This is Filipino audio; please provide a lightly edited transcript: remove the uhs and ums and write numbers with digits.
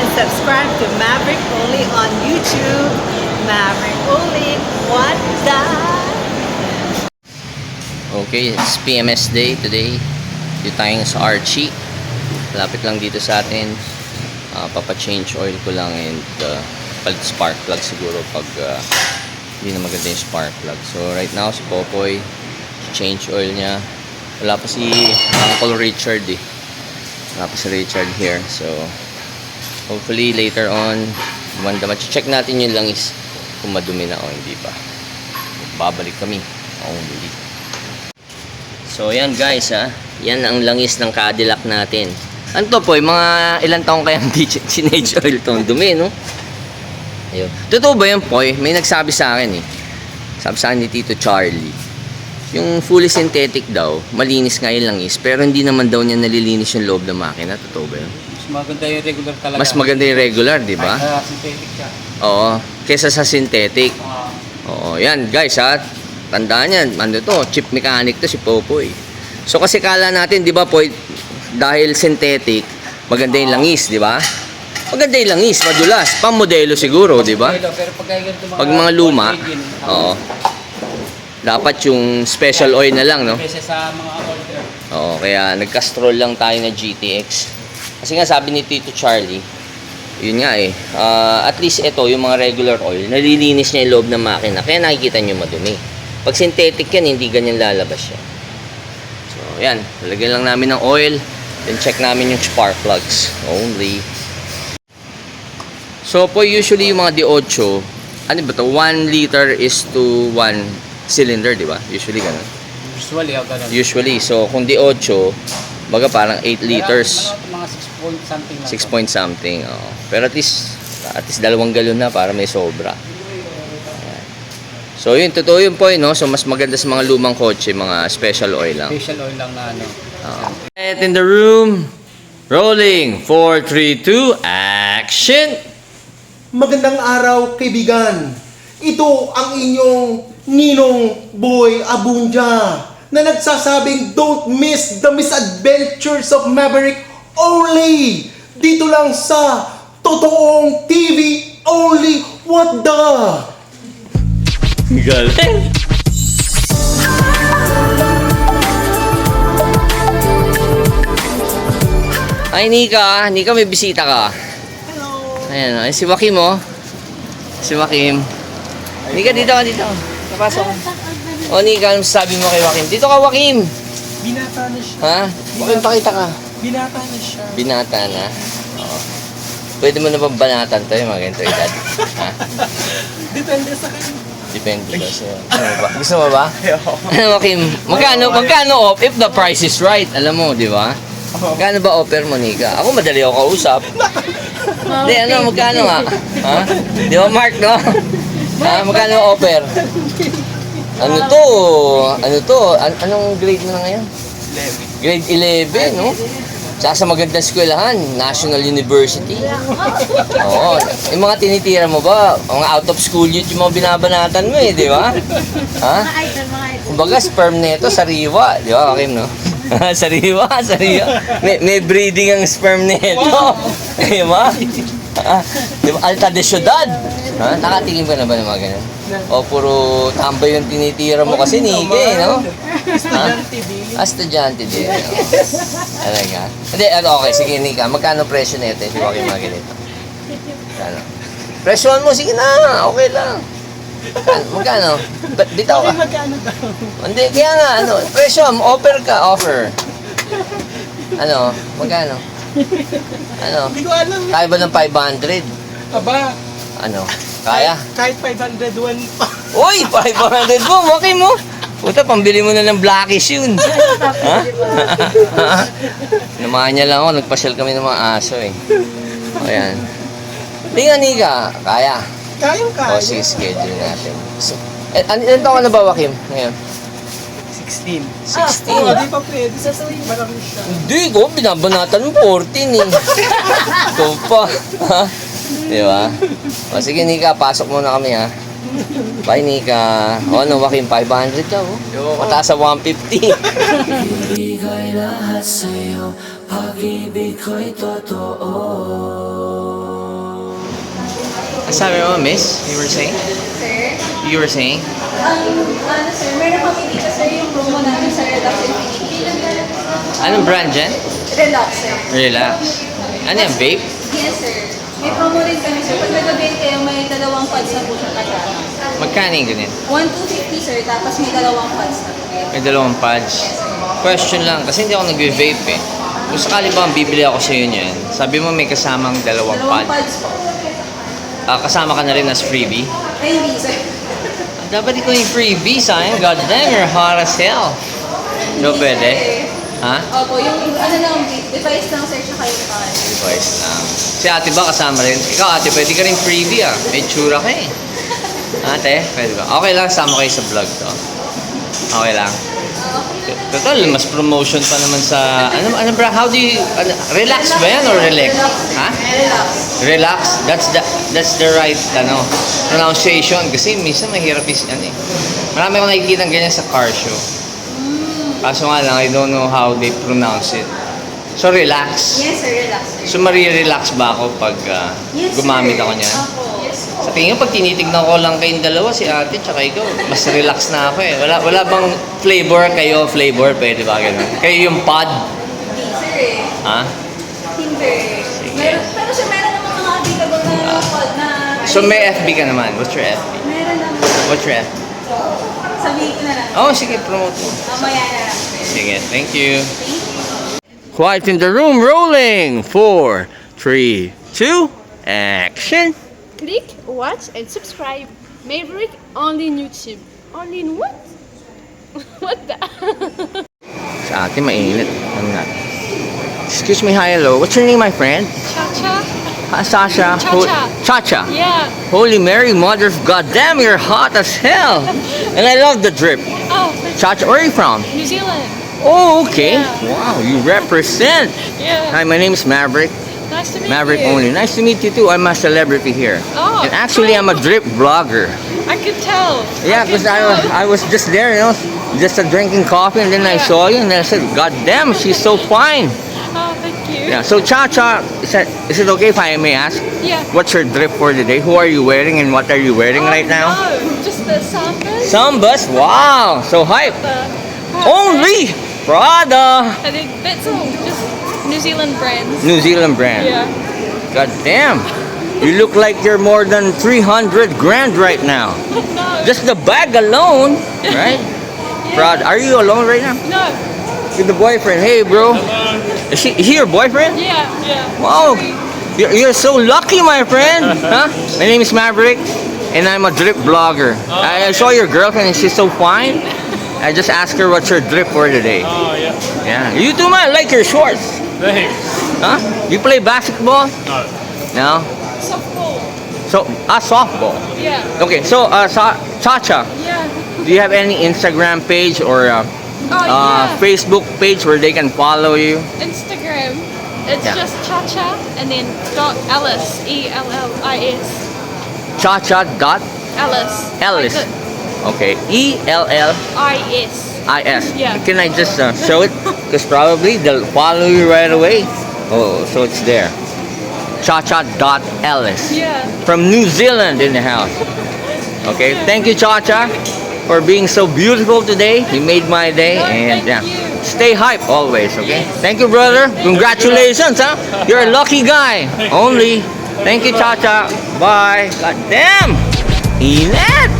and subscribe to Maverick Only on YouTube. Maverick Only, what the? Okay, it's PMS day today. Dito tayong sa Archie. Lapit lang dito sa atin. Papa-change oil ko lang and palit spark plug siguro pag hindi na maganda yung spark plug. So right now si Popoy, change oil niya. Wala pa si Uncle Richard eh. Wala pa si Richard here. So hopefully later on, check natin yung langis kung madumi na o hindi pa. Babalik kami. Only. So yan guys ha. Yan ang langis ng Cadillac natin. Ano to po? Mga ilang taong kayang change oil to? Dumi no? Ayun. Totoo ba yun po? May nagsabi sa akin eh. Sabi sa akin ni Tito Charlie. Yung fully synthetic daw, malinis nga yung langis. Pero hindi naman daw niya nalilinis yung loob ng makina. Totoo ba yun? Mas maganda yung regular talaga. Mas maganda yung regular, di ba? Synthetic siya. Oo. Kesa sa synthetic. Oo. Yan guys ha. Tandaan yan. Ano to? Chip mechanic to si Popoy. So kasi kala natin, di ba po, dahil synthetic, maganda yung langis, di ba? Maganda yung langis, madulas. Pang-modelo siguro, di ba? Pag mga luma, oo. Dapat yung special oil na lang, no? Kesa sa mga order. Oo, kaya nagka-stroll lang tayo na GTX. Kasi nga sabi ni Tito Charlie, yun nga eh, at least ito, yung mga regular oil, nalilinis niya yung loob ng makina. Kaya nakikita nyo madumi. Pag synthetic yan, hindi ganyan lalabas siya. So, yan. Lagyan lang namin ng oil. Then check namin yung spark plugs. Only. So, po usually yung mga D8, ano ba to? 1 liter is to 1 cylinder, di ba? Usually ganun. Usually, ganun. Usually. So, kung D8, baga parang 8 liters. Mga 6 point something lang. 6 point something. Oh. Pero at least 2 galon na para may sobra. So yun, totoo yun po no? So mas maganda sa mga lumang kotse, mga special oil lang. Special oil lang na ano. In the room, rolling, 4, 3, 2, action! Magandang araw, kaibigan. Ito ang inyong Ninong Boy Abunja na nagsasabing don't miss the misadventures of Maverick Only. Dito lang sa Totoong TV Only. What the? Galing! Ay, Nika. Nika, may bisita ka. Hello. Ayan, ay, si Joaquim, oh. Si Joaquim. Nika, dito ka, dito. Napasok. O, Nika, anong sabi mo kay Joaquim? Dito ka, Joaquim. Binata na siya. Ha? Joaquim, pakita ka. Binata na siya. Binata na. Oo. Pwede mo na bang banatan to yung mga ganito edad? Ha? Depende sa kanya. Depende ba sa'yo. Gusto mo ba? Ano, Joaquim? Magkano off if the price is right? Alam mo, di ba? Magkano ba offer mo, Nika? Ako madali ako kausap. Hindi, ano, magkano nga? Ha? Di ba, Mark, no? Ha? Magkano offer? Ano to? Ano to? Anong grade mo na ngayon? Grade 11, no? Saka sa magandang eskwelahan, National University. Oo. Yung mga tinitira mo ba, mga out of school youth yung mga binabanatan mo eh, di ba? Ha? Kumbaga, sperm neto, sariwa. Di ba, Joaquim, no? Sariwa. May breeding ang sperm neto. Di ba? Di ba? Alta de Ciudad. Ha? Nakatingin ka na ba ng mga ganun? O puro tambay yung tinitira mo kasi, Nike, eh, no? Estudyante din. Estudyante din. No? Talaga. Hindi, okay, sige, Nika. Magkano presyo nito? Si Joaquim mga ganito. Magkano? Presyoan mo, sige na. Okay lang. Magkano? Dito ka. Magkano daw? Hindi, kaya nga, ano, presyo, offer ka, offer. Ano, magkano? Ano? Hindi ko alam. Kaya ba ng 500? Aba, Ano? Kaya? kahit 501 pa. Uy, 500 mo, Joaquim mo. Puta, pambili mo na ng blackish yun. Ha? Namahan niya lang ako, nagpasyal kami ng mga aso eh. O yan. Nika, kaya. Kayang-kaya. O sige, schedule natin. So, ilan taon ka na ba, Joaquim? Ngayon? 16. 16. Hindi pa pwede. Malaki siya. Hindi ko, binabanatan mo 14 eh. Ito pa. Ha? Di ba? O sige, Nika, pasok muna kami ha. Bye, Nika. O ano, Joaquim, 500 ka oh. Mataas sa 150. Ibigay lahat sa'yo, pag-ibig ko'y totoo. Sabi mo, miss? You were saying? Sir, You were saying? sir, meron kami dito, sir, yung promo namin sa Relax Infinity. Anong brand dyan? Relax, sir. Relax. Ano yan, vape? Yes, sir. May promo rin kami, sir. Pag nag-avail kayo, may dalawang pads na po siyang kasama. Magkano yung ganyan? 1,250, sir, tapos may dalawang pads na po. May dalawang pads. Question lang, kasi hindi ako nag-vape eh. Kung sakali ba ang bibili ako sa'yo niyan, sabi mo may kasamang dalawang Dalawang pad. pads po. Kasama ka na rin as freebie. Ay, hindi, sir. Dapat ikaw yung freebie, sayang. God damn, you're hot as hell. So, Hindi, pwede? sir. Ha? Opo, yung ano lang, device lang, sir, tsaka yung card. Device lang. Si ate ba kasama rin? Ikaw ate, pwede ka rin freebie ah. May tsura ka eh. Ate, pwede ba? Okay lang, sama kayo sa vlog to. Okay lang. Total, mas promotion pa naman sa... Ano bra? How do you... relax ba yan or relax? Ha? Relax. Relax? That's the right, pronunciation. Kasi minsan mahirap is, marami akong nakikita ganyan sa car show. Kaso nga lang, I don't know how they pronounce it. So, relax. Yes, sir, relax, sir. So, marirelax ba ako pag Yes, gumamit sir. ako niyan? Opo. Yes, Sa tingin ko, pag tinitignan ko lang kayong dalawa, si ate tsaka ikaw, mas relax na ako eh. Wala bang flavor kayo? Flavor, pwede ba ganun? Kayo yung pod? Hindi, sir, eh. Ha? Tinder. Pero sir, meron naman mga available na pod na... So, may FB ka naman. What's your FB? Meron naman. What's your FB? Sabihin ko na lang. Oh, sige, promote mo. Mamaya na lang, sir. Sige, thank you. Thank you. Quiet in the room, rolling. 4, 3, 2, action. Click, watch, and subscribe. Maverick only in YouTube. Only in what? What the? Sa atin, mainit. Ano na? Excuse me, hi, hello. What's your name, my friend? Cha-cha? Sasha. Cha-cha. Cha-cha. Yeah. Holy Mary, mother of God, damn, you're hot as hell. And I love the drip. Oh, Cha-cha, where are you from? New Zealand. Oh, okay. Yeah. Wow, you represent. Yeah. Hi, my name is Maverick. Nice to meet Maverick you. only. Nice to meet you too. I'm a celebrity here. Oh, And actually, I'm a drip blogger. I could tell. Yeah, because I was just there, just drinking coffee, and then I Yeah. saw you, and then I said, God damn, she's so fine. Oh, thank you. Yeah. So, Cha-cha, is it okay if I may ask? Yeah. What's your drip for today? Who are you wearing, and what are you wearing Oh, right now? No, just the sambas. Sambas. Wow, so hype. Only Prada. I think that's all just New Zealand brands. New Zealand brand. Yeah. God damn. You look like you're more than 300 grand right now. No. Just the bag alone, right? Prada. Are you alone right now? No. With the boyfriend. Hey, bro. Is he your boyfriend? Yeah, yeah. Wow. Sorry. You're so lucky, my friend. Huh? My name is Maverick, and I'm a drip blogger. I saw your girlfriend, and she's so fine. I just asked her what's her drip for today. Oh, yeah. Yeah. You too, man. I like your shorts. Thanks. Huh? You play basketball? No. No? Softball. So, softball. Yeah. Okay, so, Cha-cha, Yeah. do you have any Instagram page or Oh, yeah. Facebook page where they can follow you? Instagram. It's Yeah. just Cha-cha and then .Ellis. ELLIS. Cha-cha dot Ellis. Ellis. Like Okay, ELLIS. the Yeah. Can I just show it? Because probably they'll follow you right away. Oh, so it's there. Cha-cha.Ellis. Yeah. From New Zealand in the house. Okay, thank you, Cha-cha, for being so beautiful today. You made my day. No, And thank you. stay hype always, okay? Thank you, brother. Congratulations, huh? You're a lucky guy. Only. Thank you, Cha-cha. Bye. God damn. Inat.